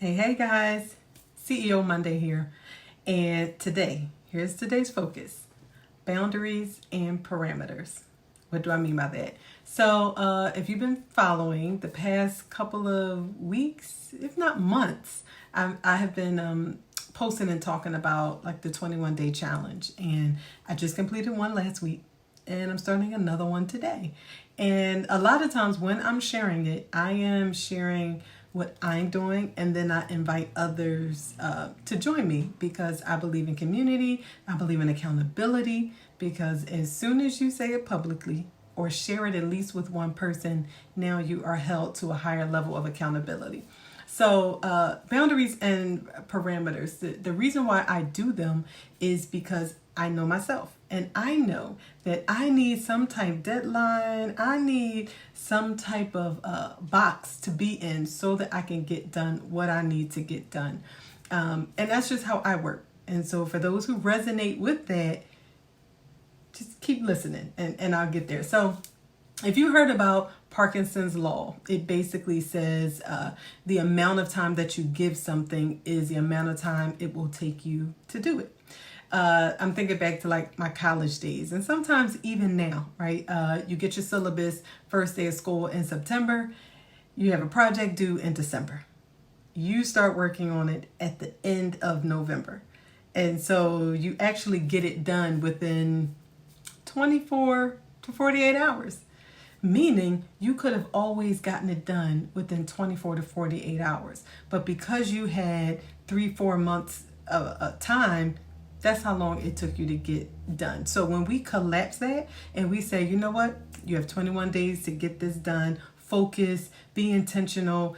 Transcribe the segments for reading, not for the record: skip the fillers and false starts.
Hey guys, CEO Monday here. And here's today's focus: boundaries and parameters. What do I mean by that? So, if you've been following the past couple of weeks, if not months, I have been posting and talking about like the 21-day challenge. And I just completed one last week and I'm starting another one today. And a lot of times when I'm sharing it, I am sharing what I'm doing, and then I invite others to join me because I believe in community, I believe in accountability, because as soon as you say it publicly or share it at least with one person, now you are held to a higher level of accountability. So boundaries and parameters, the reason why I do them is because I know myself. And I know that I need some type deadline. I need some type of box to be in so that I can get done what I need to get done. And that's just how I work. And so for those who resonate with that, just keep listening and I'll get there. So if you heard about Parkinson's law, it basically says the amount of time that you give something is the amount of time it will take you to do it. I'm thinking back to like my college days, and sometimes even now, right? You get your syllabus first day of school in September, you have a project due in December. You start working on it at the end of November. And so you actually get it done within 24 to 48 hours. Meaning you could have always gotten it done within 24 to 48 hours. But because you had 3-4 months of time, that's how long it took you to get done. So when we collapse that and we say, you know what, you have 21 days to get this done, focus, be intentional,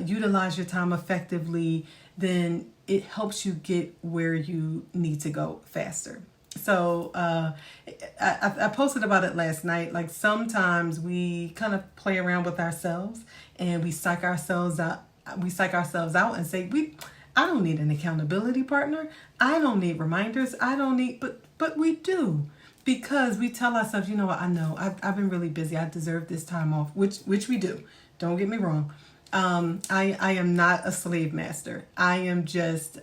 utilize your time effectively, then it helps you get where you need to go faster. So I posted about it last night. Like sometimes we kind of play around with ourselves and we psych ourselves out. And say, I don't need an accountability partner. I don't need reminders. I don't need, but we do, because we tell ourselves, you know what, I know I've been really busy. I deserve this time off, which we do. Don't get me wrong. I am not a slave master. I am just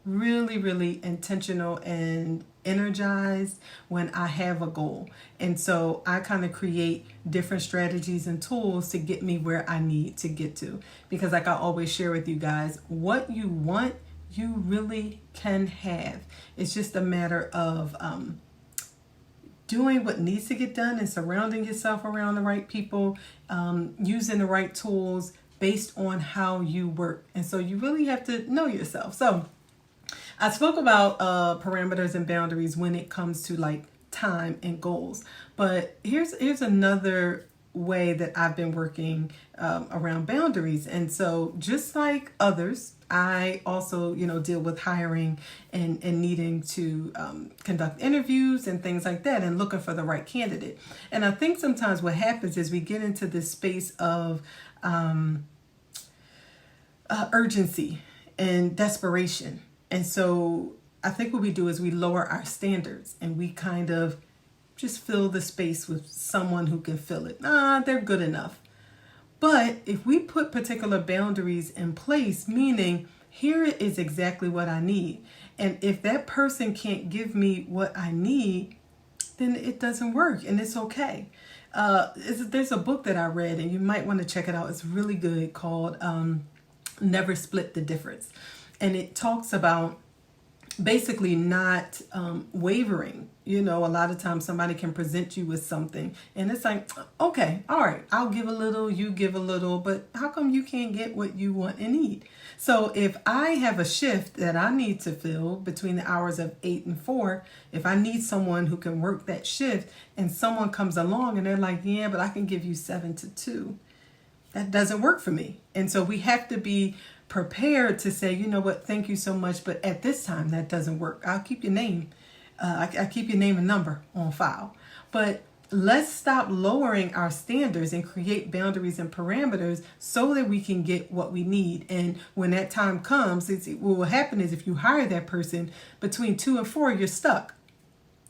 really, really intentional and energized when I have a goal. And so I kind of create different strategies and tools to get me where I need to get to. Because like I always share with you guys, what you want, you really can have. It's just a matter of doing what needs to get done and surrounding yourself around the right people, using the right tools based on how you work. And so you really have to know yourself. So I spoke about parameters and boundaries when it comes to like time and goals. But here's another way that I've been working around boundaries. And so just like others, I also, deal with hiring and needing to conduct interviews and things like that and looking for the right candidate. And I think sometimes what happens is we get into this space of urgency and desperation. And so I think what we do is we lower our standards and we kind of just fill the space with someone who can fill it. They're good enough. But if we put particular boundaries in place, meaning here is exactly what I need, and if that person can't give me what I need, then it doesn't work, and it's okay. There's a book that I read, and you might want to check it out. It's really good, called Never Split the Difference. And it talks about basically not wavering. A lot of times somebody can present you with something and it's like, okay, all right, I'll give a little, you give a little, but how come you can't get what you want and need? So if I have a shift that I need to fill between the hours of 8 and 4, if I need someone who can work that shift and someone comes along and they're like, yeah, but I can give you 7 to 2. That doesn't work for me. And so we have to be prepared to say, you know what, thank you so much, but at this time that doesn't work. I'll keep your name. I keep your name and number on file. But let's stop lowering our standards and create boundaries and parameters so that we can get what we need. And when that time comes, what will happen is if you hire that person between 2 and 4, you're stuck.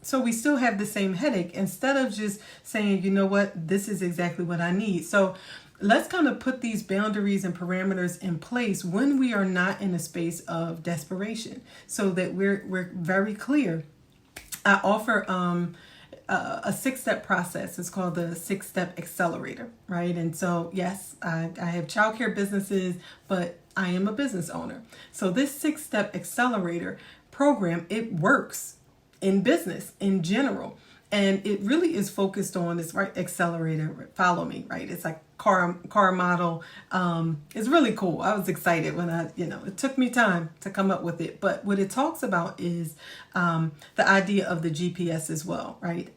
So we still have the same headache instead of just saying, you know what, this is exactly what I need. So let's kind of put these boundaries and parameters in place when we are not in a space of desperation, so that we're very clear. I offer a 6-step process. It's called the 6-step accelerator, right? And so, yes, I have childcare businesses, but I am a business owner. So this 6-step accelerator program, it works in business in general. And it really is focused on this, right? Accelerator, follow me, right? It's like car model. It's really cool. I was excited when it took me time to come up with it. But what it talks about is the idea of the GPS as well, right?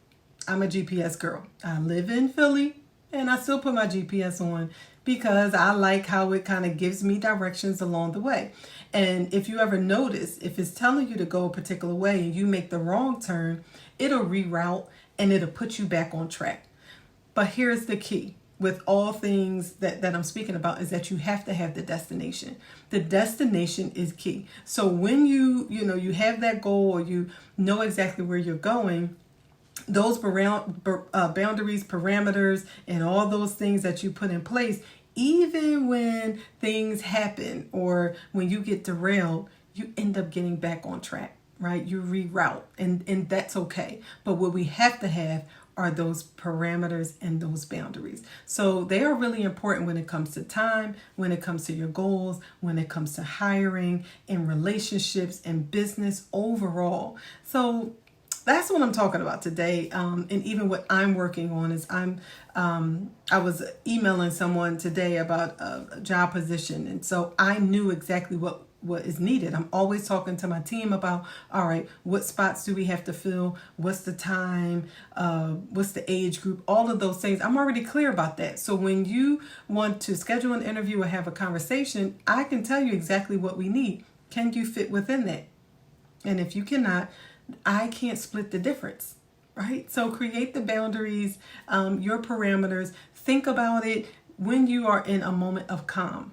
I'm a GPS girl. I live in Philly, and I still put my GPS on because I like how it kind of gives me directions along the way. And if you ever notice, if it's telling you to go a particular way and you make the wrong turn, it'll reroute and it'll put you back on track. But here's the key with all things that I'm speaking about, is that you have to have the destination. The destination is key. So when you have that goal, or you know exactly where you're going, those boundaries, parameters, and all those things that you put in place, even when things happen or when you get derailed, you end up getting back on track, right? You reroute, and that's okay. But what we have to have are those parameters and those boundaries. So they are really important when it comes to time, when it comes to your goals, when it comes to hiring, in relationships, and business overall. So that's what I'm talking about today. And even what I'm working on is I was emailing someone today about a job position. And so I knew exactly what is needed. I'm always talking to my team about, all right, what spots do we have to fill? What's the time? What's the age group? All of those things. I'm already clear about that. So when you want to schedule an interview or have a conversation, I can tell you exactly what we need. Can you fit within that? And if you cannot, I can't split the difference, right? So create the boundaries, your parameters. Think about it when you are in a moment of calm,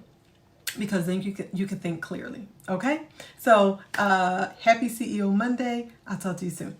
because then you can think clearly. Okay? So happy CEO Monday. I'll talk to you soon.